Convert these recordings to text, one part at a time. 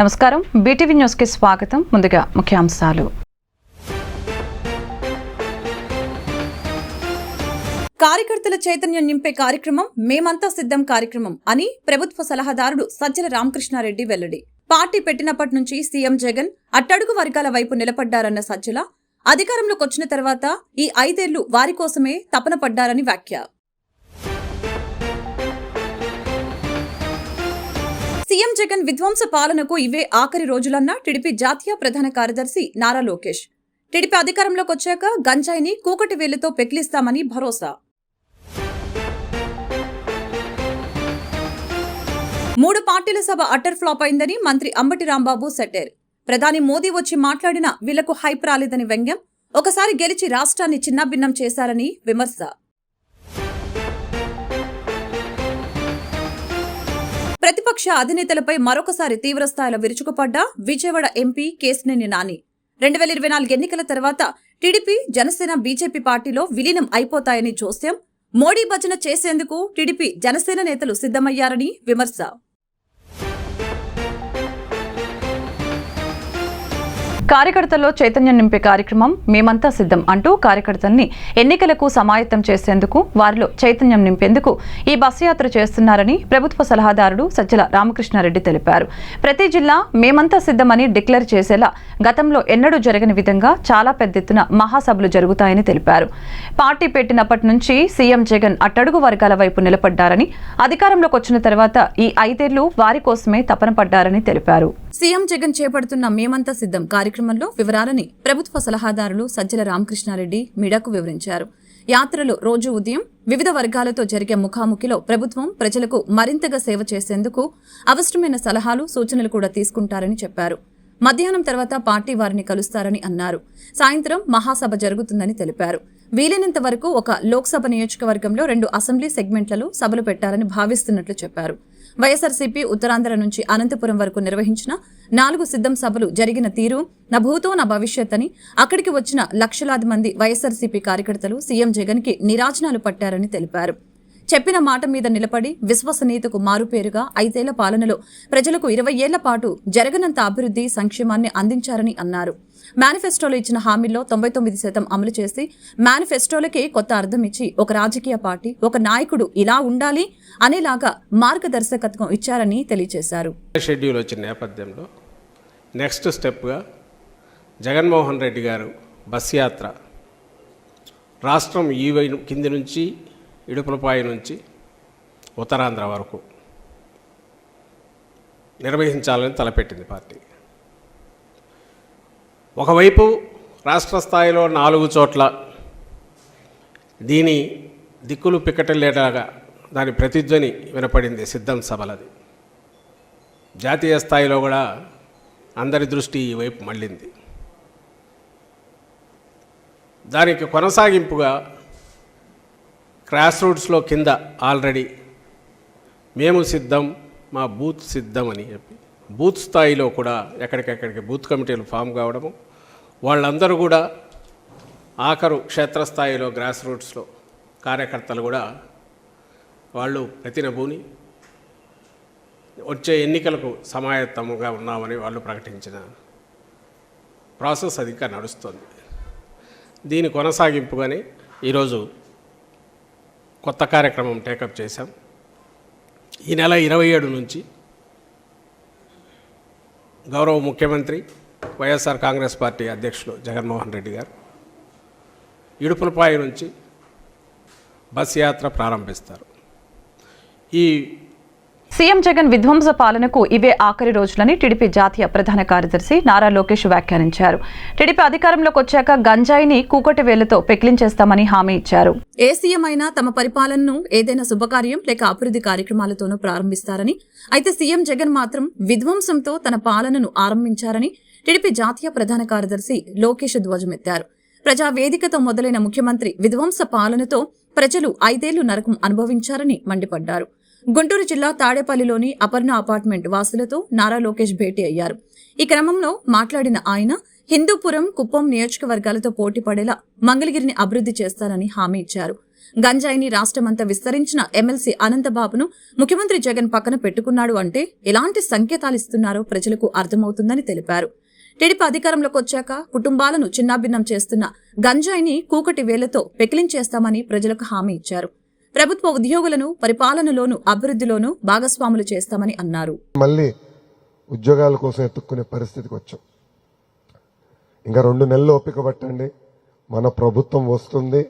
నమస్కారం, BTV news కి స్వాగతం. ముందుగా ముఖ్యాంశాలు. కార్యకర్తల చైతన్యం నింపే కార్యక్రమం మేమంతా సిద్ధం కార్యక్రమం అని ప్రభుత్వ సలహాదారుడు సజ్జల రామకృష్ణారెడ్డి వెల్లడి. పార్టీ పెట్టినప్పటి నుంచి సీఎం జగన్ అట్టడుగు వర్గాల వైపు నిలబడ్డారన్న సజ్జల, అధికారంలోకి వచ్చిన తర్వాత ఈ 5 ఏళ్లు వారి కోసమే తపన పడ్డారని వ్యాఖ్య. సీఎం జగన్ విధ్వంస పాలనకు ఇవే ఆఖరి రోజులన్న టీడీపీ జాతీయ ప్రధాన కార్యదర్శి నారా లోకేష్. టీడీపీ అధికారంలోకి వచ్చాక గంజాయిని కూకటి వేళ్లతో పెకిలిస్తామని భరోసా. 3 పార్టీల సభ అటర్ ఫ్లాప్ అయిందని మంత్రి అంబటి రాంబాబు సెటైర్. ప్రధాని మోదీ వచ్చి మాట్లాడినా వీళ్లకు హైప్ రాలేదని వ్యంగ్యం. ఒకసారి గెలిచి రాష్ట్రాన్ని చిన్నాభిన్నం చేశారని విమర్శ. ప్రతిపక్ష అధినేతలపై మరొకసారి తీవ్రస్థాయిలో విరుచుకుపడ్డ విజయవాడ ఎంపీ కేశినేని నాని. 2024 ఎన్నికల తర్వాత టీడీపీ, జనసేన, బీజేపీ పార్టీలో విలీనం అయిపోతాయని జోస్యం. మోడీ భజన చేసేందుకు టీడీపీ, జనసేన నేతలు సిద్ధమయ్యారని విమర్శ. కార్యకర్తల్లో చైతన్యం నింపే కార్యక్రమం మేమంతా సిద్ధం అంటూ కార్యకర్తల్ని ఎన్నికలకు సమాయత్తం చేసేందుకు, వారిలో చైతన్యం నింపేందుకు ఈ బస్సు యాత్ర చేస్తున్నారని ప్రభుత్వ సలహాదారుడు సజ్జల రామకృష్ణారెడ్డి తెలిపారు. ప్రతి జిల్లా మేమంతా సిద్ధమని డిక్లేర్ చేసేలా గతంలో ఎన్నడూ జరగని విధంగా చాలా పెద్ద ఎత్తున మహాసభలు జరుగుతాయని తెలిపారు. పార్టీ పెట్టినప్పటి నుంచి సీఎం జగన్ అట్టడుగు వర్గాల వైపు నిలబడ్డారని, అధికారంలోకి వచ్చిన తర్వాత ఈ 5 ఏళ్లు వారి కోసమే తపన పడ్డారని తెలిపారు. సీఎం జగన్ చేపడుతున్న మేమంతా సిద్ధం కార్యక్రమంలో వివరాలని ప్రభుత్వ సలహాదారులు సజ్జల రామకృష్ణారెడ్డి మీడియాకు వివరించారు. యాత్రలో రోజు ఉదయం వివిధ వర్గాలతో జరిగే ముఖాముఖిలో ప్రభుత్వం ప్రజలకు మరింతగా సేవ చేసేందుకు అవసరమైన సలహాలు, సూచనలు కూడా తీసుకుంటారని చెప్పారు. మధ్యాహ్నం తర్వాత పార్టీ వారిని కలుస్తారని అన్నారు. సాయంత్రం మహాసభ జరుగుతుందని తెలిపారు. వీలైనంత వరకు ఒక లోక్సభ నియోజకవర్గంలో 2 అసెంబ్లీ సెగ్మెంట్లలో సభలు పెట్టాలని భావిస్తున్నట్లు చెప్పారు. వైఎస్ఆర్సీపీ ఉత్తరాంధ్ర నుంచి అనంతపురం వరకు నిర్వహించిన 4 సిద్ధం సభలు జరిగిన తీరు నా భూతో నా భవిష్యత్ అని, అక్కడికి వచ్చిన లక్షలాది మంది వైఎస్ఆర్సీపీ కార్యకర్తలు సీఎం జగన్ కి నీరాజనాలు పట్టారని తెలిపారు. చెప్పిన మాట మీద నిలబడి విశ్వసనీయతకు మారుపేరుగా 5 ఏళ్ల పాలనలో ప్రజలకు 20 ఏళ్ల పాటు జరగనంత అభివృద్ధి, సంక్షేమాన్ని అందించారని అన్నారు. మేనిఫెస్టోలో ఇచ్చిన హామీల్లో 99% అమలు చేసి మేనిఫెస్టోలకే కొత్త అర్థం ఇచ్చి ఒక రాజకీయ పార్టీ, ఒక నాయకుడు ఇలా ఉండాలి అనేలాగా మార్గదర్శకత్వం ఇచ్చారని తెలియజేశారు. షెడ్యూల్ వచ్చిన నేపథ్యంలో నెక్స్ట్ స్టెప్గా జగన్మోహన్ రెడ్డి గారు బస్ యాత్ర రాష్ట్రం కింది నుంచి ఇడుపులపాయ నుంచి ఉత్తరాంధ్ర వరకు నిర్వహించాలని తలపెట్టింది పార్టీ. ఒకవైపు రాష్ట్ర స్థాయిలో 4 చోట్ల దీని దిక్కులు పిక్కటలేలాగా దాని ప్రతిధ్వని వినపడింది సిద్ధం సభలది. జాతీయ స్థాయిలో కూడా అందరి దృష్టి ఈ వైపు మళ్ళింది. దానికి కొనసాగింపుగా గ్రాస్ రూట్స్లో కింద ఆల్రెడీ మేము సిద్ధం, మా బూత్ సిద్ధం అని చెప్పి బూత్ స్థాయిలో కూడా ఎక్కడికెక్కడికి బూత్ కమిటీలు ఫామ్ కావడము, వాళ్ళందరూ కూడా ఆఖరు క్షేత్రస్థాయిలో గ్రాస్ రూట్స్లో కార్యకర్తలు కూడా వాళ్ళు ప్రతినబూని వచ్చే ఎన్నికలకు సమాయత్తముగా ఉన్నామని వాళ్ళు ప్రకటించిన ప్రాసెస్ అది ఇంకా నడుస్తుంది. దీని కొనసాగింపుగానే ఈరోజు కొత్త కార్యక్రమం టేకప్ చేశాం. ఈ నెల 27 నుంచి గౌరవ ముఖ్యమంత్రి, వైఎస్ఆర్ కాంగ్రెస్ పార్టీ అధ్యక్షులు జగన్మోహన్ రెడ్డి గారు ఇడుపులపాయ నుంచి బస్ యాత్ర ప్రారంభిస్తారు. ఈ సీఎం జగన్ విధ్వంస పాలనకు ఇవే ఆఖరి రోజులని టీడీపీ జాతీయ ప్రధాన కార్యదర్శి నారా లోకేష్ వ్యాఖ్యానించారు. టీడీపీ అధికారంలోకి వచ్చాక గంజాయిని కూకటి వేళ్లతో పెకిలించేస్తామని హామీ ఇచ్చారు. ఏ సీఎం అయినా తమ పరిపాలనను ఏదైనా శుభకార్యం లేక అభివృద్ధి కార్యక్రమాలతోనూ ప్రారంభిస్తారని, అయితే సీఎం జగన్ మాత్రం విధ్వంసంతో తన పాలనను ఆరంభించారని టీడీపీ జాతీయ ప్రధాన కార్యదర్శి లోకేష్ ధ్వజమెత్తారు. ప్రజావేదికతో మొదలైన ముఖ్యమంత్రి విధ్వంస పాలనతో ప్రజలు 5 ఏళ్లు నరకం అనుభవించారని మండిపడ్డారు. గుంటూరు జిల్లా తాడేపల్లిలోని అపర్ణ అపార్ట్మెంట్ వాసులతో నారా లోకేష్ భేటీ అయ్యారు. ఈ క్రమంలో మాట్లాడిన ఆయన హిందూపురం, కుప్పం నియోజకవర్గాలతో పోటీ పడేలా మంగళగిరిని అభివృద్ధి చేస్తారని హామీ ఇచ్చారు. గంజాయిని రాష్ట్రమంతా విస్తరించిన ఎమ్మెల్సీ అనంతబాబును ముఖ్యమంత్రి జగన్ పక్కన పెట్టుకున్నాడు అంటే ఎలాంటి సంకేతాలిస్తున్నారో ప్రజలకు అర్థమవుతుందని తెలిపారు. టీడీపీ అధికారంలోకి వచ్చాక కుటుంబాలను చిన్నాభిన్నం చేస్తున్న గంజాయిని కూకటి వేలతో పెకిలించేస్తామని ప్రజలకు హామీ ఇచ్చారు. ప్రభుత్వ ఉద్యోగులను పరిపాలనలోను అభివృద్ధిలోనూ భాగస్వాములు చేస్తామని అన్నారు. మళ్ళీ ఉద్యోగాల కోసం ఎత్తుక్కునే పరిస్థితికి వచ్చాం. ఇంకా 2 నెలలు ఓపిక పట్టండి, మన ప్రభుత్వం వస్తుంది.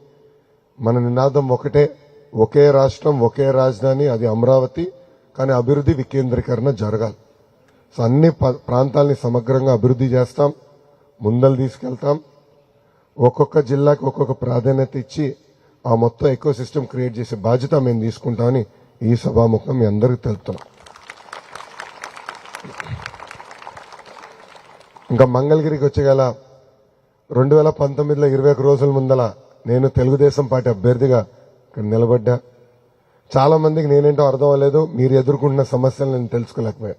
మన నినాదం ఒకటే, ఒకే రాష్ట్రం ఒకే రాజధాని, అది అమరావతి. కానీ అభివృద్ధి వికేంద్రీకరణ జరగాలి. సో అన్ని ప్రాంతాలని సమగ్రంగా అభివృద్ధి చేస్తాం, ముందలు తీసుకెళ్తాం. ఒక్కొక్క జిల్లాకి ఒక్కొక్క ప్రాధాన్యత ఇచ్చి ఆ మొత్తం ఎకో సిస్టమ్ క్రియేట్ చేసే బాధ్యత మేము తీసుకుంటామని ఈ సభాముఖం మీ అందరికీ తెలుపుతున్నాం. ఇంకా మంగళగిరికి వచ్చేగల 2019లో 21 రోజుల ముందల నేను తెలుగుదేశం పార్టీ అభ్యర్థిగా ఇక్కడ నిలబడ్డా. చాలా మందికి నేనేంటో అర్థం అవ్వలేదు, మీరు ఎదుర్కొంటున్న సమస్యలు నేను తెలుసుకోలేకపోయా.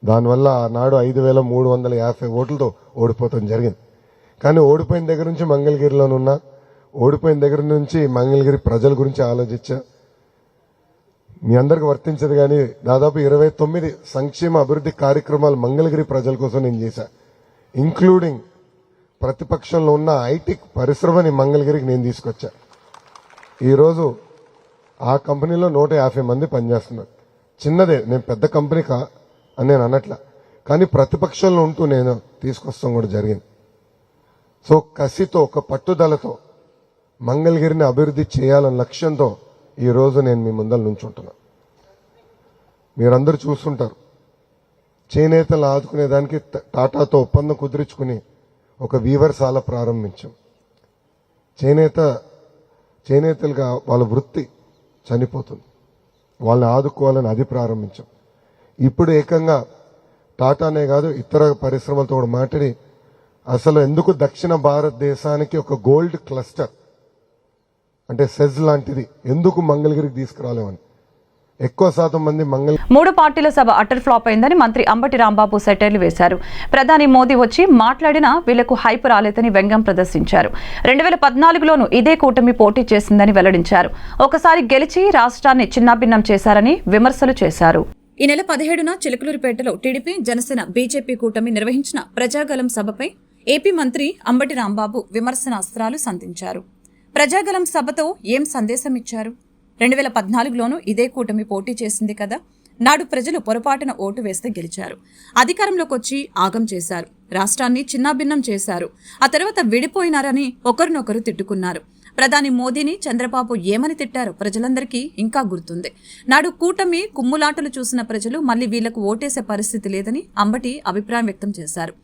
దానివల్ల ఆనాడు 5,350 ఓట్లతో ఓడిపోవడం జరిగింది. కానీ ఓడిపోయిన దగ్గర నుంచి మంగళగిరిలోనున్నా, ఓడిపోయిన దగ్గర నుంచి మంగళగిరి ప్రజల గురించి ఆలోచించా. మీ అందరికి వర్తించదు కానీ దాదాపు 29 సంక్షేమ అభివృద్ధి కార్యక్రమాలు మంగళగిరి ప్రజల కోసం నేను చేశా. ఇంక్లూడింగ్ ప్రతిపక్షంలో ఉన్న ఐటీ పరిశ్రమని మంగళగిరికి నేను తీసుకొచ్చా. ఈరోజు ఆ కంపెనీలో 150 మంది పనిచేస్తున్నారు. చిన్నదే, నేను పెద్ద కంపెనీ అని నేను అనట్లా, కానీ ప్రతిపక్షంలో ఉంటూ నేను తీసుకొస్తాం కూడా జరిగింది. సో కసితో, ఒక పట్టుదలతో మంగళగిరిని అభివృద్ధి చేయాలన్న లక్ష్యంతో ఈరోజు నేను మీ ముందర నుంచుంటున్నా. మీరందరూ చూస్తుంటారు, చేనేతలు ఆదుకునేదానికి టాటాతో ఒప్పందం కుదుర్చుకుని ఒక వీవర్శాల ప్రారంభించాం. చేనేతలుగా వాళ్ళ వృత్తి చనిపోతుంది, వాళ్ళని ఆదుకోవాలని అది ప్రారంభించాం. ఇప్పుడు ఏకంగా టాటానే కాదు ఇతర పరిశ్రమలతో కూడా మాట్లాడి అసలు ఎందుకు దక్షిణ భారతదేశానికి ఒక గోల్డ్ క్లస్టర్ అంటే సెజ్ లాంటిది ఎందుకు మంగళగిరికి తీసుకురాలేమని ఎక్కువ శాతం మంది 3 పార్టీల సభ అటర్ ఫ్లాప్ అయిందని మంత్రి అంబటి రాంబాబు సెటైర్లు వేశారు. ప్రధాని మోదీ వచ్చి మాట్లాడినా వీళ్లకు హైప్ రాలేదని వ్యంగ్యం ప్రదర్శించారు. 2014లోనూ ఇదే కూటమి పోటీ చేసిందని వెల్లడించారు. ఒకసారి గెలిచి రాష్ట్రాన్ని చిన్నాభిన్నం చేశారని విమర్శలు చేశారు. ఈ నెల 17న చిలకలూరిపేటలో టీడీపీ, జనసేన, బీజేపీ కూటమి నిర్వహించిన ప్రజాగలం సభపై ఏపీ మంత్రి అంబటి రాంబాబు విమర్శనాస్త్రాలు సంధించారు. ప్రజాగలం సభతో ఏం సందేశం ఇచ్చారు? 2014లోనూ ఇదే కూటమి పోటీ చేసింది కదా, నాడు ప్రజలు పొరపాటున ఓటు వేస్తే గెలిచారు. అధికారంలోకి వచ్చి ఆగం చేశారు, రాష్ట్రాన్ని చిన్నాభిన్నం చేశారు. ఆ తర్వాత విడిపోయినారని ఒకరినొకరు తిట్టుకున్నారు. ప్రధాని మోదీని చంద్రబాబు ఏమని తిట్టారో ప్రజలందరికీ ఇంకా గుర్తుంది. నాడు కూటమి కుమ్ములాటలు చూసిన ప్రజలు మళ్లీ వీళ్లకు ఓటేసే పరిస్థితి లేదని అంబటి అభిప్రాయం వ్యక్తం చేశారు.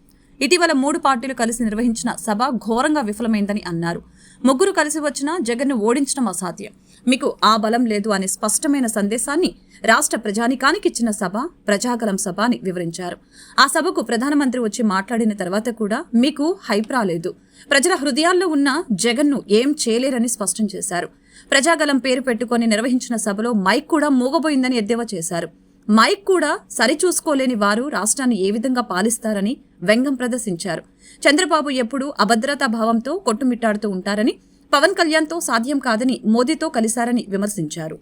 ఇటీవల 3 పార్టీలు కలిసి నిర్వహించిన సభ ఘోరంగా విఫలమైందని అన్నారు. 3 కలిసి వచ్చినా జగన్ను ఓడించడం అసాధ్యం, మీకు ఆ బలం లేదు అనే స్పష్టమైన సందేశాన్ని రాష్ట్ర ప్రజానికానికి ఇచ్చిన సభ ప్రజాగలం సభ అని వివరించారు. ఆ సభకు ప్రధానమంత్రి వచ్చి మాట్లాడిన తర్వాత కూడా మీకు హైప్ రాలేదు, ప్రజల హృదయాల్లో ఉన్న జగన్ను ఏం చేయలేరని స్పష్టం చేశారు. ప్రజాగలం పేరు పెట్టుకుని నిర్వహించిన సభలో మైక్ కూడా మూగబోయిందని ఎద్దేవా చేశారు. మైక్ కూడా సరిచూసుకోలేని వారు రాష్ట్రాన్ని ఏ విధంగా పాలిస్తారని వ్యంగ్యం ప్రదర్శించారు. చంద్రబాబు ఎప్పుడూ అభద్రతా భావంతో కొట్టుమిట్టాడుతూ ఉంటారని, పవన్ కళ్యాణ్తో సాధ్యం కాదని మోదీతో కలిశారని విమర్శించారు.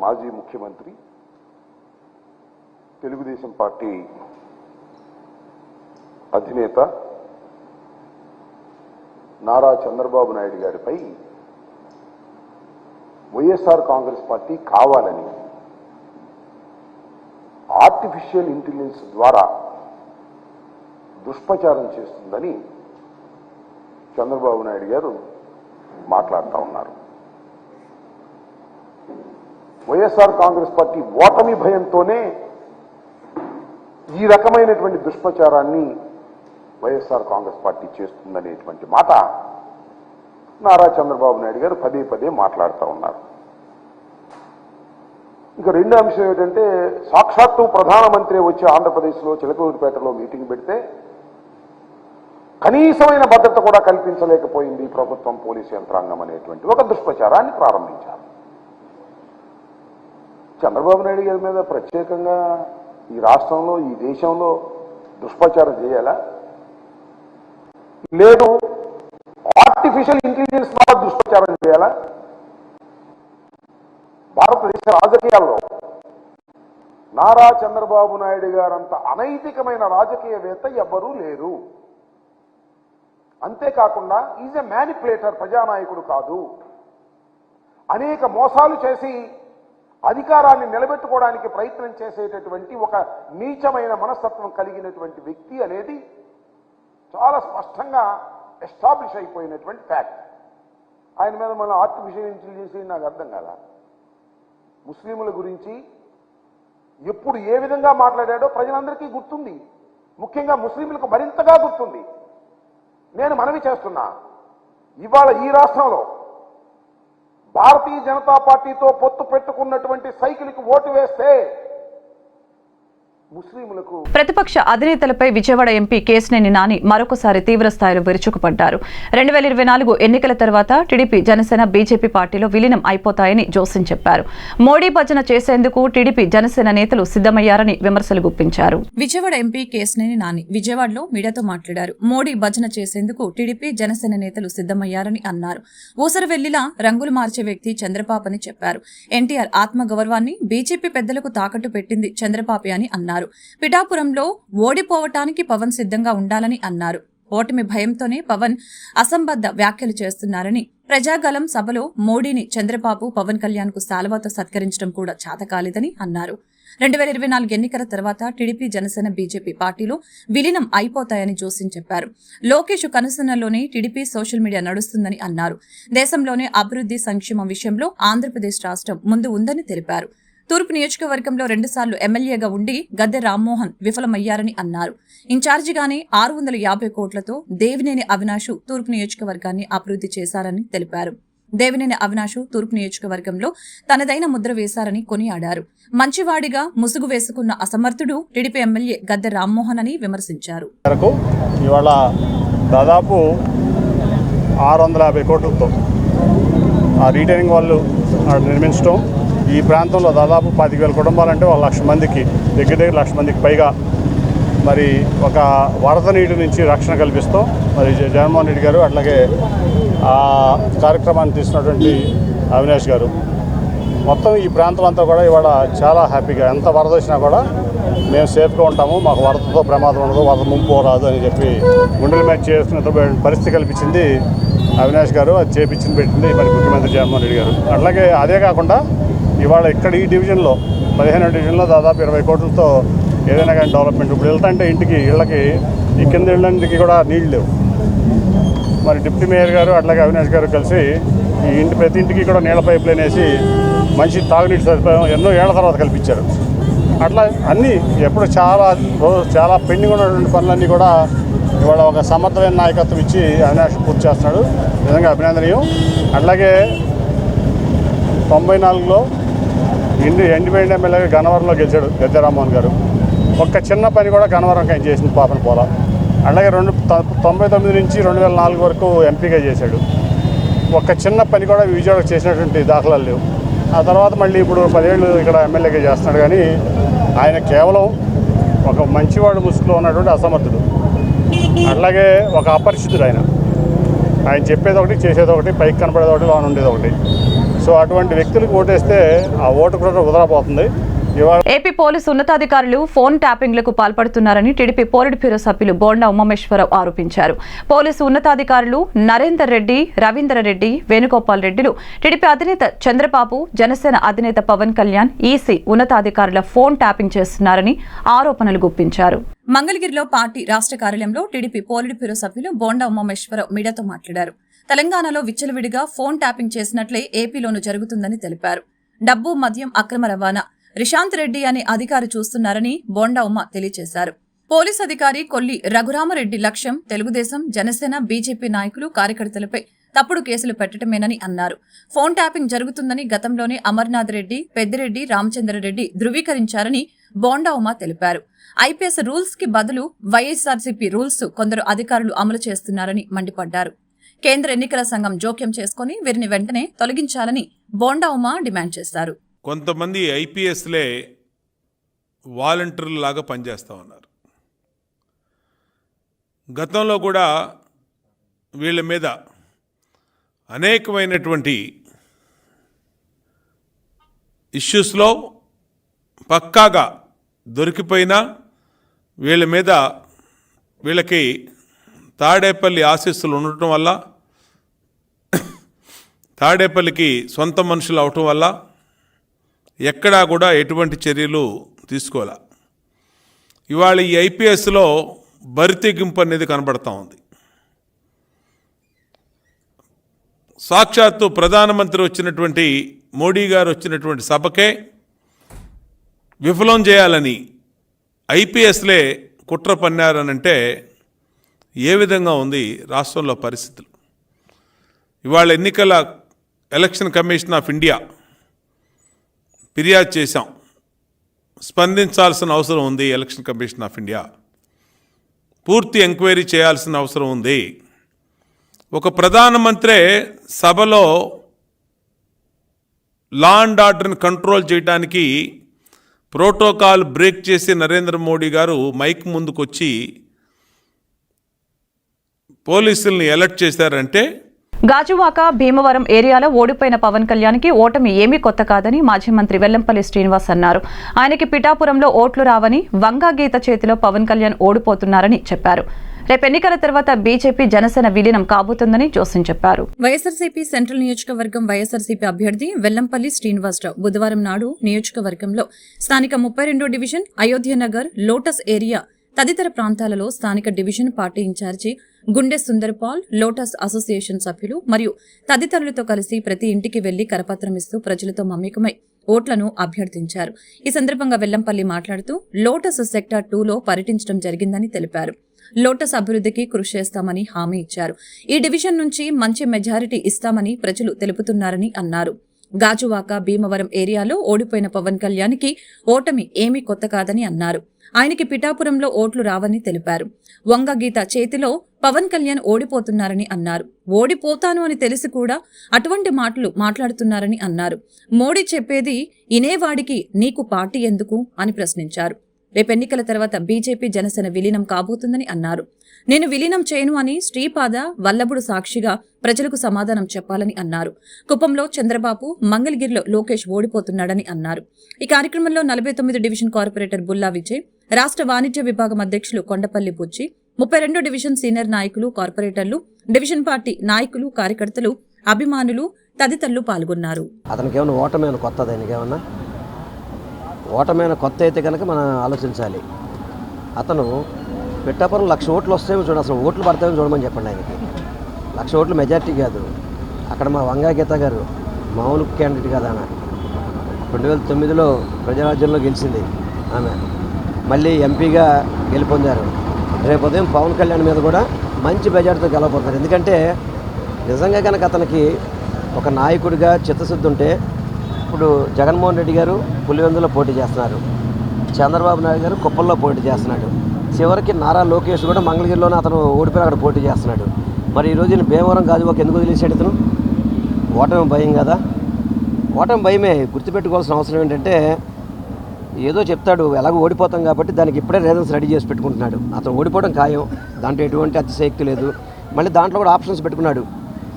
మాజీ ముఖ్యమంత్రి, తెలుగుదేశం పార్టీ అధినేత నారా చంద్రబాబు నాయుడు గారిపై వైఎస్ఆర్ కాంగ్రెస్ పార్టీ కావాలని ఆర్టిఫిషియల్ ఇంటెలిజెన్స్ ద్వారా దుష్ప్రచారం చేస్తుందని చంద్రబాబు నాయుడు గారు మాట్లాడుతూ ఉన్నారు. వైఎస్ఆర్ కాంగ్రెస్ పార్టీ ఓటమి భయంతోనే ఈ రకమైనటువంటి దుష్ప్రచారాన్ని వైఎస్ఆర్ కాంగ్రెస్ పార్టీ చేస్తుందనేటువంటి మాట నారా చంద్రబాబు నాయుడు గారు పదే పదే మాట్లాడుతూ ఉన్నారు. ఇక రెండో అంశం ఏంటంటే, సాక్షాత్తు ప్రధానమంత్రి వచ్చి ఆంధ్రప్రదేశ్లో చిలకలూరిపేటలో మీటింగ్ పెడితే కనీసమైన భద్రత కూడా కల్పించలేకపోయింది ప్రభుత్వం, పోలీసు యంత్రాంగం అనేటువంటి ఒక దుష్ప్రచారాన్ని ప్రారంభించారు. చంద్రబాబు నాయుడు గారి మీద ప్రత్యేకంగా ఈ రాష్ట్రంలో, ఈ దేశంలో దుష్ప్రచారం చేయాలా? లేదు ఆర్టిఫిషియల్ ఇంటెలిజెన్స్ ద్వారా దుష్ప్రచారం చేయాలా? భారతదేశ రాజకీయాల్లో నారా చంద్రబాబు నాయుడు గారంత అనైతికమైన రాజకీయవేత్త ఎవ్వరూ లేరు. అంతేకాకుండా ఈజ్ ఎ మ్యానిపులేటర్, ప్రజానాయకుడు కాదు. అనేక మోసాలు చేసి అధికారాన్ని నిలబెట్టుకోవడానికి ప్రయత్నం చేసేటటువంటి ఒక నీచమైన మనస్తత్వం కలిగినటువంటి వ్యక్తి అనేది చాలా స్పష్టంగా ఎస్టాబ్లిష్ అయిపోయినటువంటి ఫ్యాక్ట్. ఆయన మీద మన ఆర్టిఫిషియల్ ఇంటెలిజెన్స్ నాకు అర్థం కాదా. ముస్లింల గురించి ఎప్పుడు ఏ విధంగా మాట్లాడాడో ప్రజలందరికీ గుర్తుంది, ముఖ్యంగా ముస్లింలకు మరింతగా గుర్తుంది. నేను మనవి చేస్తున్నా, ఇవాళ ఈ రాష్ట్రంలో భారతీయ జనతా పార్టీతో పొత్తు పెట్టుకున్నటువంటి సైకిల్కి ఓటు వేస్తే ముస్లింలకు ప్రతిపక్ష అధినేతలపై విజయవాడ ఎంపీ కేశినేని నాని మరొకసారి తీవ్ర స్థాయిలో విరుచుకుపడ్డారు. 2024 ఎన్నికల తర్వాత టీడీపీ, జనసేన, బీజేపీ పార్టీలో విలీనం అయిపోతాయని జోస్యం చెప్పారు. మోడీ భజన చేసేందుకు టీడీపీ, జనసేన నేతలు సిద్ధమయ్యారని విమర్శలు గుప్పించారు. విజయవాడ ఎంపీ కేశినేని నాని విజయవాడలో మీడియాతో మాట్లాడారు. మోడీ భజన చేసేందుకు టీడీపీ, జనసేన నేతలు సిద్ధమయ్యారని అన్నారు. ఊసరవెల్లిలా రంగులు మార్చే వ్యక్తి చంద్రబాబు అని చెప్పారు. ఎన్టీఆర్ ఆత్మగౌరవాన్ని బీజేపీ పెద్దలకు తాకట్టు పెట్టింది చంద్రబాబు అని అన్నారు. పిఠాపురంలో ఓడిపోవటానికి పవన్ సిద్ధంగా ఉండాలని అన్నారు. ఓటమి భయంతోనే పవన్ అసంబద్ధ వ్యాఖ్యలు చేస్తున్నారని, ప్రజాగలం సభలో మోడీని చంద్రబాబు, పవన్ కళ్యాణ్ కు సాల్వాతో సత్కరించడం కూడా చేతకాలేదని అన్నారు. 2024 ఎన్నికల తర్వాత టీడీపీ, జనసేన, బీజేపీ పార్టీలు విలీనం అయిపోతాయని జోస్యం చెప్పారు. లోకేష్ కనుసన్నల్లోనే టీడీపీ సోషల్ మీడియా నడుస్తుందని అన్నారు. దేశంలోనే అభివృద్ధి, సంక్షేమం విషయంలో ఆంధ్రప్రదేశ్ రాష్ట్రం ముందు ఉందని తెలిపారు. తూర్పు నియోజకవర్గంలో 2 సార్లు ఎమ్మెల్యేగా ఉండి గద్దె రామ్మోహన్ విఫలమయ్యారని అన్నారు. ఇన్ఛార్జిగానే 650 కోట్లతో దేవినేని అవినాష్ తూర్పు నియోజకవర్గాన్ని అభివృద్ధి చేశారని తెలిపారు. దేవినేని అవినాష్ తూర్పు నియోజకవర్గంలో తనదైన ముద్ర వేశారని కొనియాడారు. మంచివాడిగా ముసుగు వేసుకున్న అసమర్థుడు టీడీపీ ఎమ్మెల్యే గద్దె రామ్మోహన్ అని విమర్శించారు. ఇవాళ దాదాపు 650 కోట్లతో ఆ రిటైనింగ్ వాళ్ళు నిర్మించడం, ఈ ప్రాంతంలో దాదాపు 25,000 కుటుంబాలంటే 1,00,000 మందికి దగ్గర 1,00,000 మందికి పైగా మరి ఒక వరద నీటి నుంచి రక్షణ కల్పిస్తాం. మరి జగన్మోహన్ రెడ్డి గారు, అట్లాగే ఆ కార్యక్రమాన్ని తీసుకున్నటువంటి అవినాష్ గారు, మొత్తం ఈ ప్రాంతం అంతా కూడా ఇవాళ చాలా హ్యాపీగా, ఎంత వరద వచ్చినా కూడా మేము సేఫ్గా ఉంటాము, మాకు వరదతో ప్రమాదం ఉండదు, వరద ముంపు రాదు అని చెప్పి గుండెల మీద చేసుకునే పరిస్థితి కల్పించింది అవినాష్ గారు. అది చేపించింది పెట్టింది మరి ముఖ్యమంత్రి జగన్మోహన్ రెడ్డి గారు. అట్లాగే అదే కాకుండా ఇవాళ ఇక్కడ ఈ డివిజన్లో 15వ డివిజన్లో దాదాపు 20 కోట్లతో ఏదైనా కానీ డెవలప్మెంట్. ఇప్పుడు వెళ్తాంటే ఇళ్ళకి ఈ కింద ఇళ్ళకి కూడా నీళ్ళు లేవు. మరి డిప్యూటీ మేయర్ గారు అట్లాగే అవినాష్ గారు కలిసి ఈ ప్రతి ఇంటికి కూడా నీళ్ళ పైప్ లైన్ వేసి మంచి తాగునీటి సదుపాయం ఎన్నో ఏళ్ల తర్వాత కల్పించారు. అట్లా అన్నీ ఎప్పుడు చాలా పెండింగ్ ఉన్నటువంటి పనులన్నీ కూడా ఇవాళ ఒక సమర్థమైన నాయకత్వం ఇచ్చి అవినాష్ పూర్తి చేస్తున్నాడు. నిజంగా అభినందనీయం. అట్లాగే 94లో ఇండిపెండెంట్ ఎమ్మెల్యేగా గన్నవరంలో గెలిచాడు గద్దె రామ్మోహన్ గారు. ఒక్క చిన్న పని కూడా గన్నవరంకి ఆయన చేసింది పాపన పోలా. అలాగే 99 నుంచి 2004 వరకు ఎంపీగా చేశాడు. ఒక్క చిన్న పని కూడా విజయవాడకు చేసినటువంటి దాఖలాలు లేవు. ఆ తర్వాత మళ్ళీ ఇప్పుడు 10 ఏళ్ళు ఇక్కడ ఎమ్మెల్యేగా చేస్తున్నాడు. కానీ ఆయన కేవలం ఒక మంచివాడు ముసుగులో ఉన్నటువంటి అసమర్థుడు, అట్లాగే ఒక అపరిచితుడు. ఆయన చెప్పేది ఒకటి, చేసేది ఒకటి, పైకి కనపడేది ఒకటి, లోన ఉండేది ఒకటి. సో అటువంటి వ్యక్తులకు ఓటేస్తే ఆ ఓటు కూడా వదలపోతుంది. ఏపీ పోలీసు ఉన్నతాధికారులు ఫోన్ ట్యాపింగ్లకు పాల్పడుతున్నారని టీడీపీ పోలిట్ బ్యూరో సభ్యులు బోండా ఉమామేశ్వరరావు ఆరోపించారు. పోలీసు ఉన్నతాధికారులు నరేందర్ రెడ్డి, రవీందర్ రెడ్డి, వేణుగోపాల్ రెడ్డిలు టీడీపీ అధినేత చంద్రబాబు, జనసేన అధినేత పవన్ కళ్యాణ్, ఈసీ ఉన్నతాధికారుల ఫోన్ ట్యాపింగ్ చేస్తున్నారని ఆరోపణలు గుప్పించారు. మంగళగిరిలో పార్టీ రాష్ట్ర కార్యాలయంలో టీడీపీ పోలిట్ బ్యూరో సభ్యులు బోండా ఉమామేశ్వరరావు మీడియాతో మాట్లాడారు. తెలంగాణలో విచ్చలవిడిగా ఫోన్ ట్యాపింగ్ చేసినట్లే ఏపీలోనూ జరుగుతుందని తెలిపారు. డబ్బు, మద్యం అక్రమ రవాణా రిషాంత్ రెడ్డి అనే అధికారి చూస్తున్నారని బోండా ఉమ్మ తెలియజేశారు. పోలీస్ అధికారి కొల్లి రఘురామరెడ్డి లక్ష్యం తెలుగుదేశం, జనసేన, బీజేపీ నాయకులు, కార్యకర్తలపై తప్పుడు కేసులు పెట్టడమేనని అన్నారు. ఫోన్ ట్యాపింగ్ జరుగుతుందని గతంలోనే అమర్నాథ్ రెడ్డి, పెద్దిరెడ్డి, రామచంద్రరెడ్డి ధృవీకరించారని బోండా ఉమ్మ తెలిపారు. ఐపీఎస్ రూల్స్ కి బదులు వైఎస్ఆర్సీపీ రూల్స్ కొందరు అధికారులు అమలు చేస్తున్నారని మండిపడ్డారు. కేంద్ర ఎన్నికల సంఘం జోక్యం చేసుకుని వీరిని వెంటనే తొలగించాలని బోండా ఉమ్మ డిమాండ్ చేశారు. కొంతమంది ఐపీఎస్లే వాలంటీర్లాగా పనిచేస్తూ ఉన్నారు. గతంలో కూడా వీళ్ళ మీద అనేకమైనటువంటి ఇష్యూస్లో పక్కాగా దొరికిపోయినా వీళ్ళకి తాడేపల్లి ఆశీస్సులు ఉండటం వల్ల, తాడేపల్లికి సొంత మనుషులు అవటం వల్ల ఎక్కడా కూడా ఎటువంటి చర్యలు తీసుకోలే. ఇవాళ ఈ ఐపీఎస్లో బరితెగింపు అనేది కనబడతా ఉంది. సాక్షాత్తు ప్రధానమంత్రి వచ్చినటువంటి మోడీ గారు వచ్చినటువంటి సభకే విఫలం చేయాలని ఐపీఎస్లే కుట్ర పన్నారనంటే ఏ విధంగా ఉంది రాష్ట్రంలో పరిస్థితులు? ఇవాళ ఎలక్షన్ కమిషన్ ఆఫ్ ఇండియా ఫిర్యాదు చేశాం. స్పందించాల్సిన అవసరం ఉంది. ఎలక్షన్ కమిషన్ ఆఫ్ ఇండియా పూర్తి ఎంక్వైరీ చేయాల్సిన అవసరం ఉంది. ఒక ప్రధానమంత్రే సభలో లా అండ్ ఆర్డర్ని కంట్రోల్ చేయడానికి ప్రోటోకాల్ బ్రేక్ చేసి నరేంద్ర మోడీ గారు మైక్ ముందుకొచ్చి పోలీసుల్ని అలర్ట్ చేశారంటే, గాజువాక భీమవరం ఏరియాలో ఓడిపోయిన పవన్ కళ్యాణ్కి ఓటమి ఏమీ కొత్త కాదని మాజీ మంత్రి వెల్లంపల్లి శ్రీనివాస్ అన్నారు. ఆయనకి పిఠాపురంలో ఓట్లు రావని, వంగా గీత చేతిలో పవన్ కళ్యాణ్ ఓడిపోతున్నారని చెప్పారు. రేపు ఎన్నికల తర్వాత బీజేపీ జనసేన విలీనం కాబోతుందని జోసిన్ చెప్పారు. వైఎస్ఆర్సీపీ సెంట్రల్ నియోజకవర్గం వైఎస్ఆర్సీపీ అభ్యర్థి వెల్లంపల్లి శ్రీనివాసరావు బుధవారం నాడు నియోజకవర్గంలో స్థానిక 32వ డివిజన్, అయోధ్యనగర్, లోటస్ ఏరియా తదితర ప్రాంతాలలో స్థానిక డివిజన్ పార్టీ ఇన్ఛార్జి గుండె సుందర్పాల్, లోటస్ అసోసియేషన్ సభ్యులు మరియు తదితరులతో కలిసి ప్రతి ఇంటికి వెళ్లి కరపత్రం ఇస్తూ ప్రజలతో మమేకమై ఓట్లను అభ్యర్థించారు. ఈ సందర్భంగా వెల్లంపల్లి మాట్లాడుతూ లోటస్ సెక్టార్ 2లో పర్యటించడం జరిగిందని తెలిపారు. లోటస్ అభివృద్ధికి కృషి చేస్తామని హామీ ఇచ్చారు. ఈ డివిజన్ నుంచి మంచి మెజారిటీ ఇస్తామని ప్రజలు తెలుపుతున్నారని అన్నారు. గాజువాక భీమవరం ఏరియాలో ఓడిపోయిన పవన్ కళ్యాణ్కి ఓటమి ఏమీ కొత్త కాదని అన్నారు. ఆయనకి పిఠాపురంలో ఓట్లు రావని తెలిపారు. వంగ గీత చేతిలో పవన్ కళ్యాణ్ ఓడిపోతున్నారని అన్నారు. ఓడిపోతాను అని తెలిసి కూడా అటువంటి మాటలు మాట్లాడుతున్నారని అన్నారు. మోడీ చెప్పేది ఇనేవాడికి నీకు పార్టీ ఎందుకు అని ప్రశ్నించారు. రేపు ఎన్నికల తర్వాత బీజేపీ జనసేన విలీనం కాబోతుందని అన్నారు. నేను విలీనం చేయను అని శ్రీపాద వల్లభుడు సాక్షిగా ప్రజలకు సమాధానం చెప్పాలని అన్నారు. కుప్పంలో చంద్రబాబు, మంగళగిరిలో లోకేష్ ఓడిపోతున్నాడని అన్నారు. ఈ కార్యక్రమంలో 49 డివిజన్ కార్పొరేటర్ బుల్లా విజయ్, రాష్ట్ర వాణిజ్య విభాగం అధ్యక్షులు కొండపల్లి బుచ్చి, 32 డివిజన్ సీనియర్ నాయకులు, కార్పొరేటర్లు, డివిజన్ పార్టీ నాయకులు, కార్యకర్తలు, అభిమానులు తదితరులు పాల్గొన్నారు. అతనికి ఏమైనా ఓటమైన కొత్త, దానికి ఏమన్నా ఓటమైన కొత్త అయితే కనుక మనం ఆలోచించాలి. అతను పిఠాపురం 1,00,000 ఓట్లు వస్తాయేమో చూడండి, అసలు ఓట్లు పడతాయని చూడమని చెప్పండి. ఆయనకి 1,00,000 ఓట్లు మెజార్టీ కాదు. అక్కడ మా వంగా గీత గారు మామూలు క్యాండిడేట్ కాదు. ఆమె 2009లో ప్రజారాజ్యంలో గెలిచింది. ఆమె మళ్ళీ ఎంపీగా గెలుపొందారు. రేపు ఉదయం పవన్ కళ్యాణ్ మీద కూడా మంచి మెజార్టీతో గెలవబోతున్నారు. ఎందుకంటే నిజంగా కనుక అతనికి ఒక నాయకుడిగా చిత్తశుద్ధి ఉంటే, ఇప్పుడు జగన్మోహన్ రెడ్డి గారు పులివెందులో పోటీ చేస్తున్నారు, చంద్రబాబు నాయుడు గారు కుప్పంలో పోటీ చేస్తున్నాడు, చివరికి నారా లోకేష్ కూడా మంగళగిరిలోనే అతను ఓడిపోయి అక్కడ పోటీ చేస్తున్నాడు. మరి ఈరోజు భీమవరం గాజువాక ఎందుకు వదిలేసాడు ఇతను? ఓటమి భయం కదా. ఓటమి భయమే. గుర్తుపెట్టుకోవాల్సిన అవసరం ఏంటంటే, ఏదో చెప్తాడు, ఎలాగో ఓడిపోతాం కాబట్టి దానికి ఇప్పుడే రీజన్స్ రెడీ చేసి పెట్టుకుంటున్నాడు. అతను ఓడిపోవడం ఖాయం, దాంట్లో ఎటువంటి అతిశయక్తి లేదు. మళ్ళీ దాంట్లో కూడా ఆప్షన్స్ పెట్టుకున్నాడు.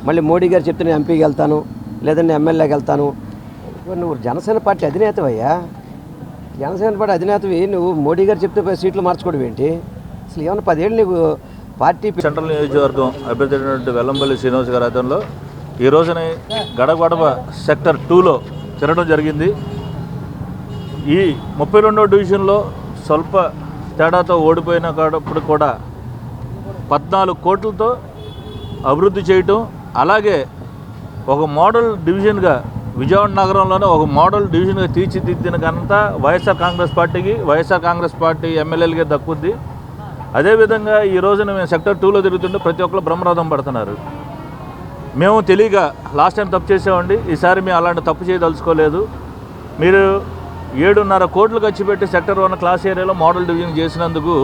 మళ్ళీ మోడీ గారు చెప్తే నేను ఎంపీకి వెళ్తాను, లేదంటే ఎమ్మెల్యేకి వెళ్తాను. నువ్వు జనసేన పార్టీ అధినేతవయ్యా, జనసేన పార్టీ అధినేతవి. నువ్వు మోడీ గారు చెప్తే సీట్లు మార్చుకోవడం ఏంటి? అసలు ఏమన్నా 10 ఏళ్ళు నీకు పార్టీ. సెంట్రల్ నియోజకవర్గం అభ్యర్థి అయినటువంటి వెల్లంపల్లి శ్రీనివాస్ గారి ఆధ్వర్యంలో ఈ రోజున గడప సెక్టర్ 2లో తిరగడం జరిగింది. ఈ 32వ డివిజన్లో స్వల్ప తేడాతో ఓడిపోయిన కాడప్పుడు కూడా 14 కోట్లతో అభివృద్ధి చేయటం, అలాగే ఒక మోడల్ డివిజన్గా విజయవాడ నగరంలోనే ఒక మోడల్ డివిజన్గా తీర్చిదిద్దిన ఘనత వైఎస్ఆర్ కాంగ్రెస్ పార్టీకి, వైఎస్ఆర్ కాంగ్రెస్ పార్టీ ఎమ్మెల్యేలకే దక్కుద్ది. అదేవిధంగా ఈ రోజున మేము సెక్టర్ 2లో తిరుగుతుంటే ప్రతి ఒక్కరు బ్రహ్మరథం పడుతున్నారు. మేము తెలియక లాస్ట్ టైం తప్పు చేసామండి, ఈసారి మేము అలాంటి తప్పు చేయదలుచుకోలేదు. మీరు 7.5 కోట్లు ఖర్చు పెట్టి సెక్టర్ 1 క్లాస్ ఏరియాలో మోడల్ డివిజన్ చేసినందుకు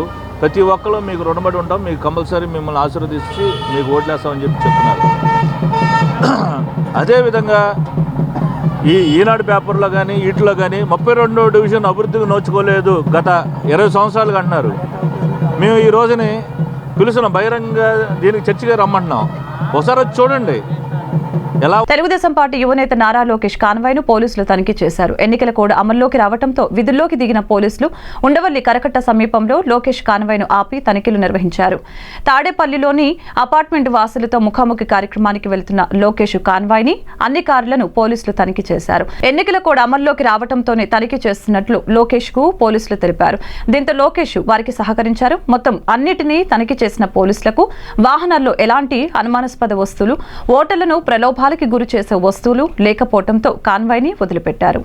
ప్రతి ఒక్కరు మీకు రుణపడి ఉంటాం, మీకు కంపల్సరీ మిమ్మల్ని ఆశీర్వదించి మీకు ఓట్లేస్తామని చెప్పి చెప్తున్నారు. అదేవిధంగా ఈనాడు పేపర్లో కానీ వీటిలో కానీ 32వ డివిజన్ అభివృద్ధికి నోచుకోలేదు గత 20 సంవత్సరాలుగా అంటున్నారు. మేము ఈ రోజుని పిలిచిన బహిరంగ దీనికి చర్చగా రమ్మంటున్నాం. ఒకసారి వచ్చి చూడండి. ఎలా తెలుగుదేశం పార్టీ యువనేత నారా లోకేష్ కాన్వాయ్ను పోలీసులు తనిఖీ చేశారు. ఎన్నికల కోడ్ అమల్లోకి రావడంతో విధుల్లోకి దిగిన పోలీసులు ఉండవల్లి కరకట్ట సమీపంలో లోకేష్ కాన్వాయ్ను ఆపి తనిఖీలు నిర్వహించారు. తాడేపల్లిలోని అపార్ట్మెంట్ వాసులతో ముఖాముఖి కార్యక్రమానికి వెళ్తున్న లోకేష్ కాన్వాయ్ని అన్ని కార్లను పోలీసులు తనిఖీ చేశారు. ఎన్నికల కోడ్ అమల్లోకి రావడంతోనే తనిఖీ చేస్తున్నట్లు లోకేష్ కు పోలీసులు తెలిపారు. దీంతో లోకేష్ వారికి సహకరించారు. మొత్తం అన్నిటినీ తనిఖీ చేసిన పోలీసులకు వాహనాల్లో ఎలాంటి అనుమానాస్పద వస్తువులు, ఓటర్లను ప్రలోభాలకి గురి చేసే వస్తువులు లేకపోవడంతో కాన్వాయ్ని వదిలిపెట్టారు.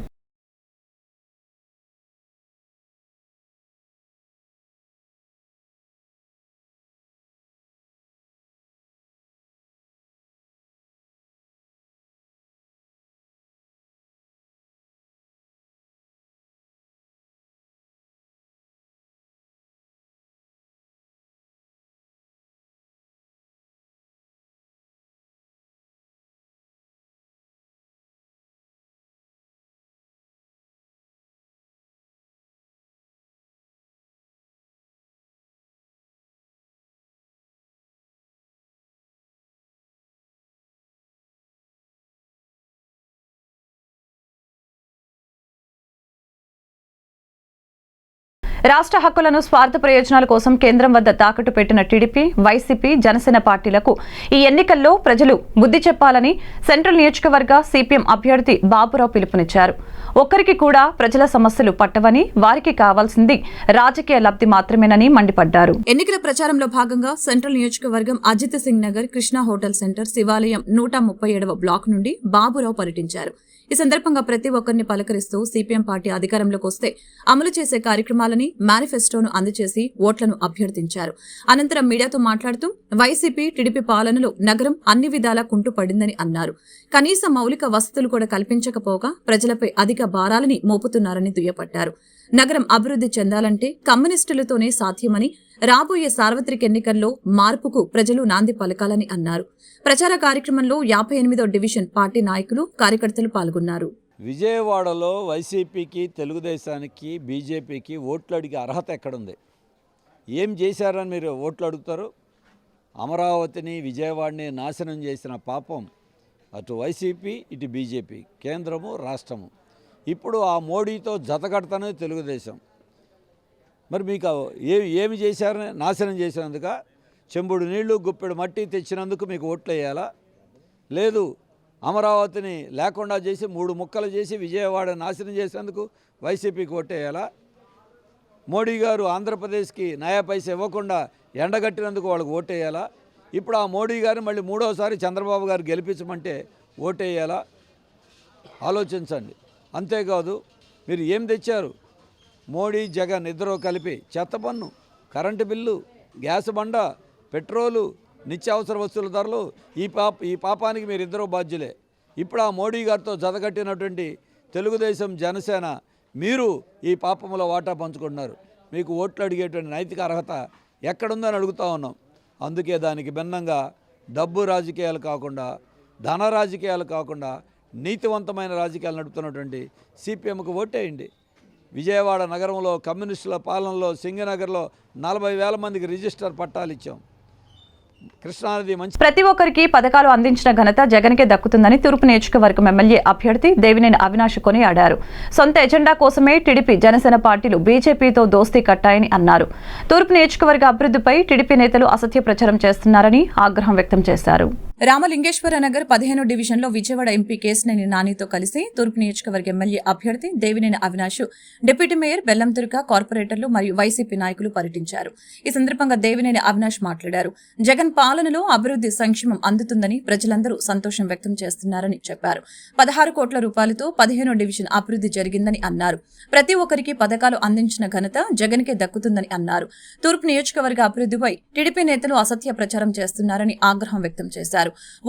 రాష్ట్ర హక్కులను స్వార్థ ప్రయోజనాల కోసం కేంద్రం వద్ద తాకట్టు పెట్టిన టీడీపీ, వైసీపీ, జనసేన పార్టీలకు ఈ ఎన్నికల్లో ప్రజలు బుద్ధి చెప్పాలని సెంట్రల్ నియోజకవర్గ సిపిఎం అభ్యర్థి బాబురావు పిలుపునిచ్చారు. ఒక్కరికి కూడా ప్రజల సమస్యలు పట్టవని, వారికి కావాల్సింది రాజకీయ లబ్ధి మాత్రమేనని మండిపడ్డారు. ఎన్నికల ప్రచారంలో భాగంగా సెంట్రల్ నియోజకవర్గం అజిత్ సింగ్ నగర్ కృష్ణా హోటల్ సెంటర్ శివాలయం 137వ బ్లాక్ నుండి బాబురావు పర్యటించారు. ఈ సందర్భంగా ప్రతి ఒక్కరిని పలకరిస్తూ సిపిఎం పార్టీ అధికారంలోకి వస్తే అమలు చేసే కార్యక్రమాలని మేనిఫెస్టోను అందజేసి ఓట్లను అభ్యర్థించారు. అనంతరం మీడియాతో మాట్లాడుతూ వైసీపీ, టీడీపీ పాలనలో నగరం అన్ని విధాలా కుంటుపడిందని అన్నారు. కనీస మౌలిక వసతులు కూడా కల్పించకపోగా ప్రజలపై అధిక భారాలని మోపుతున్నారని దుయ్యపట్టారు. నగరం అభివృద్ధి చెందాలంటే కమ్యూనిస్టులతోనే సాధ్యమని, రాబోయే సార్వత్రిక ఎన్నికల్లో మార్పుకు ప్రజలు నాంది పలకాలని అన్నారు. ప్రచార కార్యక్రమంలో 58వ డివిజన్ పార్టీ నాయకులు, కార్యకర్తలు పాల్గొన్నారు. విజయవాడలో వైసీపీకి, తెలుగుదేశానికి, బీజేపీకి ఓట్లు అడిగే అర్హత ఎక్కడుంది? ఏం చేశారని మీరు ఓట్లు అడుగుతారు? అమరావతిని, విజయవాడని నాశనం చేసిన పాపం అటు వైసీపీ, ఇటు బీజేపీ, కేంద్రము, రాష్ట్రము. ఇప్పుడు ఆ మోడీతో జతకడతానే తెలుగుదేశం. మరి మీకు ఏమి చేశారని నాశనం చేసినందుక? చెంబుడు నీళ్లు, గుప్పెడు మట్టి తెచ్చినందుకు మీకు ఓట్లు వేయాలా? లేదు, అమరావతిని లేకుండా చేసి 3 ముక్కలు చేసి విజయవాడ నాశనం చేసేందుకు వైసీపీకి ఓటేయాలా? మోడీ గారు ఆంధ్రప్రదేశ్కి నయా పైసా ఇవ్వకుండా ఎండగట్టినందుకు వాళ్ళకి ఓటేయాలా? ఇప్పుడు ఆ మోడీ గారిని మళ్ళీ 3వసారి చంద్రబాబు గారు గెలిపించమంటే ఓటేయాలా? ఆలోచించండి. అంతేకాదు, మీరు ఏం తెచ్చారు? మోడీ, జగన్ ఇద్దరూ కలిపి చెత్త పన్ను, కరెంటు బిల్లు, గ్యాస్ బండ, పెట్రోలు, నిత్యావసర వస్తువుల ధరలు, ఈ పాపానికి మీరిద్దరూ బాధ్యులే. ఇప్పుడు ఆ మోడీ గారితో జతకట్టినటువంటి తెలుగుదేశం, జనసేన మీరు ఈ పాపంలో వాటా పంచుకుంటున్నారు. మీకు ఓట్లు అడిగేటువంటి నైతిక అర్హత ఎక్కడుందని అడుగుతూ ఉన్నాం. అందుకే దానికి భిన్నంగా డబ్బు రాజకీయాలు కాకుండా, ధన రాజకీయాలు కాకుండా నీతివంతమైన రాజకీయాలు నడుపుతున్నటువంటి సిపిఎంకు ఓటేయండి. విజయవాడ నగరంలో కమ్యూనిస్టుల పాలనలో సింగనగర్లో 40,000 మందికి రిజిస్టర్ పట్టాలు ఇచ్చాం. కృష్ణానది మంచి ప్రతి ఒక్కరికి పథకాలు అందించిన ఘనత జగన్కే దక్కుతుందని తూర్పు నియోజకవర్గం ఎమ్మెల్యే అభ్యర్థి దేవినేని అవినాష్ కొనియాడారు. సొంత ఎజెండా కోసమే టీడీపీ, జనసేన పార్టీలు బీజేపీతో దోస్తీ కట్టాయని అన్నారు. తూర్పు నియోజకవర్గ అభివృద్ధిపై టీడీపీ నేతలు అసత్య ప్రచారం చేస్తున్నారని ఆగ్రహం వ్యక్తం చేశారు. రామలింగేశ్వర నగర్ 15వ డివిజన్లో విజయవాడ ఎంపీ కేశినేని నానితో కలిసి తూర్పు నియోజకవర్గ ఎమ్మెల్యే అభ్యర్థి దేవినేని అవినాష్, డిప్యూటీ మేయర్ బెల్లంతుర్క, కార్పొరేటర్లు మరియు వైసీపీ నాయకులు పర్యటించారు. ఈ సందర్భంగా దేవినేని అవినాష్ మాట్లాడారు. జగన్ పాలనలో అభివృద్ధి, సంక్షేమం అందుతుందని ప్రజలందరూ సంతోషం వ్యక్తం చేస్తున్నారని చెప్పారు. 16 కోట్ల రూపాయలతో 15వ డివిజన్ అభివృద్ధి జరిగిందని అన్నారు. ప్రతి ఒక్కరికి పథకాలు అందించిన ఘనత జగన్కే దక్కుతుందని అన్నారు. తూర్పు నియోజకవర్గ అభివృద్ధిపై టీడీపీ నేతలు అసత్య ప్రచారం చేస్తున్నారని ఆగ్రహం వ్యక్తం చేశారు.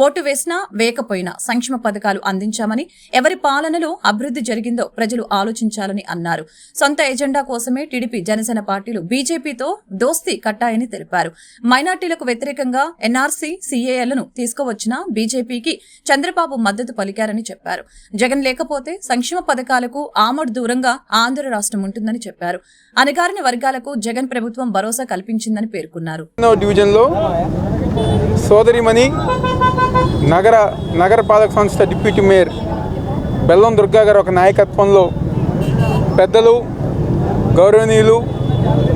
ఓటు వేసినా వేయకపోయినా సంక్షేమ పథకాలు అందించామని, ఎవరి పాలనలో అభివృద్ధి జరిగిందో ప్రజలు ఆలోచించాలని అన్నారు. సొంత ఎజెండా కోసమే టీడీపీ, జనసేన పార్టీలు బీజేపీతో దోస్తీ కట్టాయని తెలిపారు. మైనార్టీలకు వ్యతిరేకంగా ఎన్ఆర్సీ, సీఏఎల్ను తీసుకువచ్చిన బీజేపీకి చంద్రబాబు మద్దతు పలికారని చెప్పారు. జగన్ లేకపోతే సంక్షేమ పథకాలకు ఆమడు దూరంగా ఆంధ్ర రాష్ట్రం ఉంటుందని చెప్పారు. అణగారిన వర్గాలకు జగన్ ప్రభుత్వం భరోసా కల్పించిందని పేర్కొన్నారు. డివిజన్లో సోదరిమణి నగరపాలక సంస్థ డిప్యూటీ మేయర్ బెల్లం దుర్గా గారు ఒక నాయకత్వంలో పెద్దలు, గౌరవనీయులు,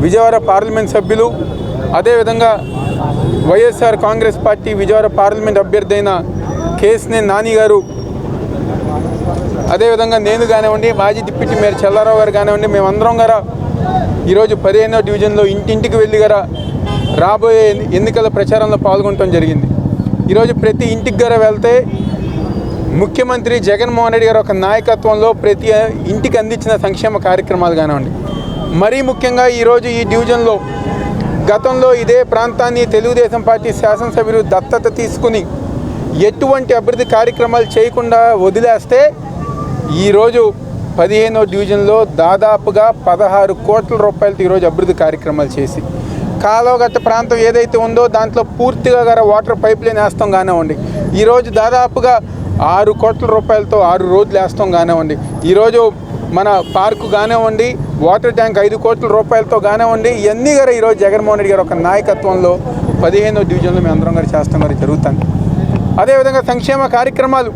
విజయవాడ పార్లమెంట్ సభ్యులు, అదేవిధంగా వైఎస్ఆర్ కాంగ్రెస్ పార్టీ విజయవాడ పార్లమెంట్ అభ్యర్థి అయిన కేసినేని నాని గారు, అదేవిధంగా నేను కానివ్వండి, మాజీ డిప్యూటీ మేయర్ చెల్లారావు గారు కానివ్వండి, మేమందరం గారా ఈరోజు 15వ డివిజన్లో ఇంటింటికి వెళ్ళి గారా రాబోయే ఎన్నికల ప్రచారంలో పాల్గొనడం జరిగింది. ఈరోజు ప్రతి ఇంటికి గారా వెళ్తే ముఖ్యమంత్రి జగన్మోహన్ రెడ్డి గారు ఒక నాయకత్వంలో ప్రతి ఇంటికి అందించిన సంక్షేమ కార్యక్రమాలు కానివ్వండి, మరీ ముఖ్యంగా ఈరోజు ఈ డివిజన్లో గతంలో ఇదే ప్రాంతాన్ని తెలుగుదేశం పార్టీ శాసనసభ్యులు దత్తత తీసుకుని ఎటువంటి అభివృద్ధి కార్యక్రమాలు చేయకుండా వదిలేస్తే ఈరోజు 15వ డివిజన్లో దాదాపుగా 16 కోట్ల రూపాయలతో ఈరోజు అభివృద్ధి కార్యక్రమాలు చేసి కాలువగట్ట ప్రాంతం ఏదైతే ఉందో దాంట్లో పూర్తిగా గారా వాటర్ పైప్ లైన్ వేస్తాం కానివ్వండి, ఈరోజు దాదాపుగా 6 కోట్ల రూపాయలతో 6 రోడ్లు వేస్తాం కానివ్వండి, ఈరోజు మన పార్కు కానివ్వండి, వాటర్ ట్యాంక్ 5 కోట్ల రూపాయలతో కానివ్వండి, ఇవన్నీ గారు ఈరోజు జగన్మోహన్ రెడ్డి గారు ఒక నాయకత్వంలో 15వ డివిజన్లో మేము అందరం గారు చేస్తాం గారు జరుగుతుంది. అదేవిధంగా సంక్షేమ కార్యక్రమాలు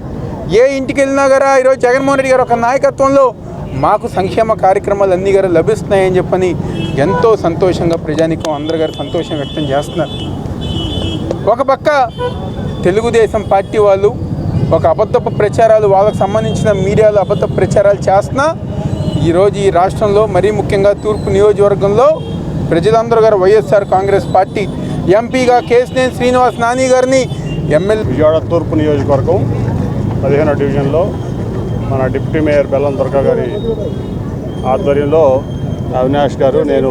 ఏ ఇంటికి వెళ్ళినా గారా ఈరోజు జగన్మోహన్ రెడ్డి గారు ఒక నాయకత్వంలో మాకు సంక్షేమ కార్యక్రమాలు అన్నీ గారు లభిస్తున్నాయని చెప్పని ఎంతో సంతోషంగా ప్రజానికం అందరు గారు సంతోషం వ్యక్తం చేస్తున్నారు. ఒక పక్క తెలుగుదేశం పార్టీ వాళ్ళు ఒక అబద్ధపు ప్రచారాలు, వాళ్ళకు సంబంధించిన మీడియాలో అబద్ధపు ప్రచారాలు చేస్తున్నా ఈరోజు ఈ రాష్ట్రంలో మరీ ముఖ్యంగా తూర్పు నియోజకవర్గంలో ప్రజలందరూ గారు వైఎస్ఆర్ కాంగ్రెస్ పార్టీ ఎంపీగా కేసినేని శ్రీనివాస్ నాని గారిని ఎమ్మెల్యే విజయవాడ తూర్పు నియోజకవర్గం 15వ డివిజన్లో మన డిప్యూటీ మేయర్ బెల్లం దుర్గా గారి ఆధ్వర్యంలో అవినాష్ గారు, నేను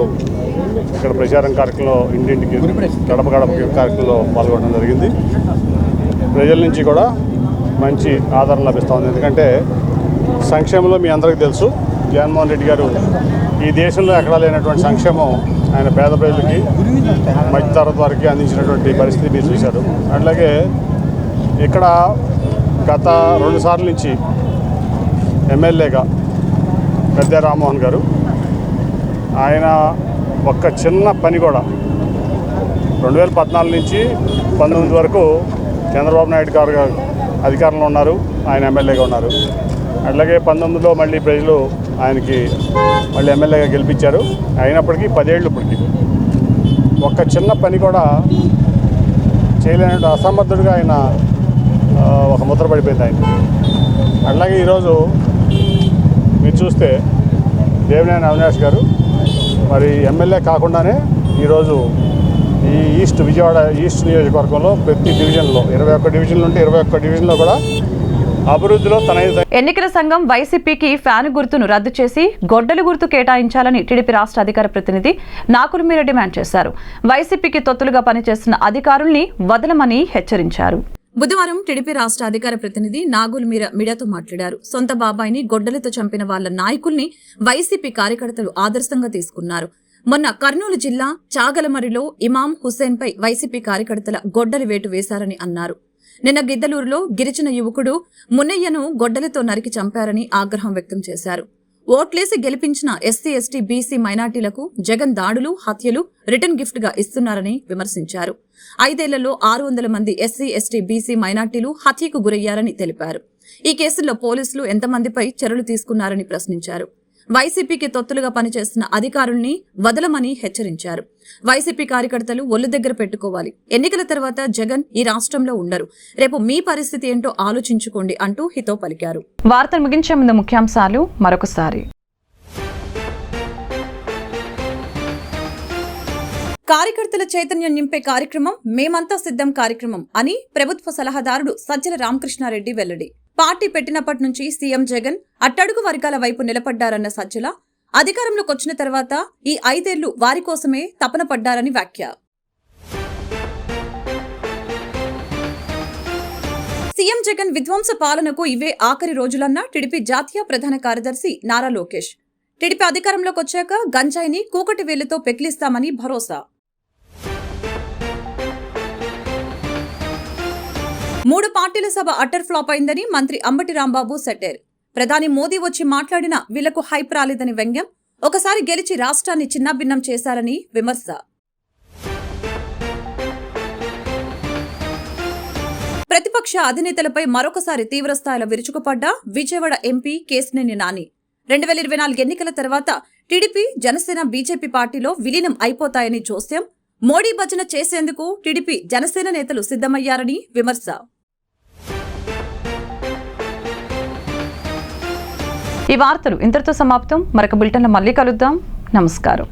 ఇక్కడ ప్రచారం కార్యక్రమంలో ఇంటింటికి గడప కార్యక్రమంలో పాల్గొనడం జరిగింది. ప్రజల నుంచి కూడా మంచి ఆదరణ లభిస్తూ ఉంది. ఎందుకంటే సంక్షేమంలో మీ అందరికీ తెలుసు, జగన్మోహన్ రెడ్డి గారు ఈ దేశంలో ఎక్కడా లేనటువంటి సంక్షేమం ఆయన పేద ప్రజలకి, మధ్యతరగతి వారికి అందించినటువంటి పరిస్థితి మీరు చూశారు. అట్లాగే ఇక్కడ గత 2 సార్లు నుంచి ఎమ్మెల్యేగా పెద్ద రామ్మోహన్ గారు, ఆయన ఒక్క చిన్న పని కూడా 2014 నుంచి 19 వరకు చంద్రబాబు నాయుడు గారు అధికారంలో ఉన్నారు, ఆయన ఎమ్మెల్యేగా ఉన్నారు. అట్లాగే 19లో మళ్ళీ ప్రజలు ఆయనకి మళ్ళీ ఎమ్మెల్యేగా గెలిపించారు. అయినప్పటికీ 10 ఏళ్ళు ఇప్పటికి ఒక్క చిన్న పని కూడా చేయలేని అసమర్థుడిగా ఆయన ఒక ముద్ర పడిపోయింది ఆయన. అట్లాగే ఈరోజు మీరు చూస్తే దేవినేని అవినాష్ గారు మరి ఎమ్మెల్యే కాకుండానే ఈరోజు ఈ విజయవాడ ఈస్ట్ నియోజకవర్గంలో ప్రతి డివిజన్లో 21 డివిజన్లు ఉంటే 21 డివిజన్లో కూడా అభివృద్ధిలో ఎన్నికల సంఘం వైసీపీకి ఫ్యాన్ గుర్తును రద్దు చేసి గొడ్డలి గుర్తు కేటాయించాలని టీడీపీ రాష్ట్ర అధికార ప్రతినిధి నాగుల్ మీరా డిమాండ్ చేశారు. వైసీపీకి తొత్తులుగా పనిచేస్తున్న అధికారుల్ని వదలమని హెచ్చరించారు. బుధవారం టీడీపీ రాష్ట్ర అధికార ప్రతినిధి నాగుల్ మీరా మీడియాతో మాట్లాడారు. సొంత బాబాయిని గొడ్డలితో చంపిన వాళ్ల నాయకుల్ని వైసీపీ కార్యకర్తలు ఆదర్శంగా తీసుకున్నారు. మొన్న కర్నూలు జిల్లా చాగలమరిలో ఇమాం హుస్సేన్ పై వైసీపీ కార్యకర్తల గొడ్డలి వేటు వేశారని అన్నారు. నిన్న గిద్దలూరులో గిరిజన యువకుడు మున్నయ్యను గొడ్డలితో నరికి చంపారని ఆగ్రహం వ్యక్తం చేశారు. ఓట్లేసి గెలిపించిన ఎస్సీ, ఎస్టీ, బీసీ మైనార్టీలకు జగన్ దాడులు, హత్యలు రిటర్న్ గిఫ్ట్ గా ఇస్తున్నారని విమర్శించారు. 5 ఏళ్లలో 600 మంది ఎస్సీ, ఎస్టీ, బీసీ మైనార్టీలు హత్యకు గురయ్యారని తెలిపారు. ఈ కేసుల్లో పోలీసులు ఎంతమందిపై చర్యలు తీసుకున్నారని ప్రశ్నించారు. వైసీపీకి తొత్తులుగా పనిచేస్తున్న అధికారుల్ని వదలమని హెచ్చరించారు. వైసీపీ కార్యకర్తలు ఒళ్ళు దగ్గర పెట్టుకోవాలి. ఎన్నికల తర్వాత జగన్ ఈ రాష్ట్రంలో ఉండరు. రేపు మీ పరిస్థితి ఏంటో ఆలోచించుకోండి అంటూ హితో పలికారు. వార్తలు ముగించే ముందు ముఖ్యాంశాలు మరొకసారి. కార్యకర్తల చైతన్యం నింపే కార్యక్రమం మేమంతా సిద్ధం కార్యక్రమం అని ప్రభుత్వ సలహాదారుడు సజ్జల రామకృష్ణారెడ్డి వెల్లడి. పార్టీ పెట్టినప్పటి నుంచి సీఎం జగన్ అట్టడుగు వర్గాల వైపు నిలబడ్డారన్న సజ్జల, అధికారంలోకి వచ్చిన తర్వాత ఈ 5 ఏళ్లు వారి కోసమే తపన పడ్డారని వ్యాఖ్య. సీఎం జగన్ విధ్వంస పాలనకు ఇవే ఆఖరి రోజులన్న టీడీపీ జాతీయ ప్రధాన కార్యదర్శి నారా లోకేష్. టీడీపీ అధికారంలోకి వచ్చాక గంజాయిని కూకటి వేలుతో పెకిలిస్తామని భరోసా. 3 పార్టీల సభ అటర్ ఫ్లాప్ అయిందని మంత్రి అంబటి రాంబాబు సెటైర్. ప్రధాని మోదీ వచ్చి మాట్లాడినా వీళ్లకు హైప్ రాలేదని వ్యంగ్యం. ఒకసారి గెలిచి రాష్ట్రాన్ని చిన్నాభిన్నం చేశారని విమర్శ. ప్రతిపక్ష అధినేతలపై మరొకసారి తీవ్రస్థాయిలో విరుచుకుపడ్డ విజయవాడ ఎంపీ కేశినేని నాని 2024 ఎన్నికల తర్వాత టీడీపీ, జనసేన, బీజేపీ పార్టీలో విలీనం అయిపోతాయని జోస్యం, మోడీ భజన చేసేందుకు టీడీపీ, జనసేన నేతలు సిద్ధమయ్యారని విమర్శ. ఈ వార్తలు ఇంతటితో సమాప్తం. మరొక బులెటిన్లో మళ్ళీ కలుద్దాం. నమస్కారం.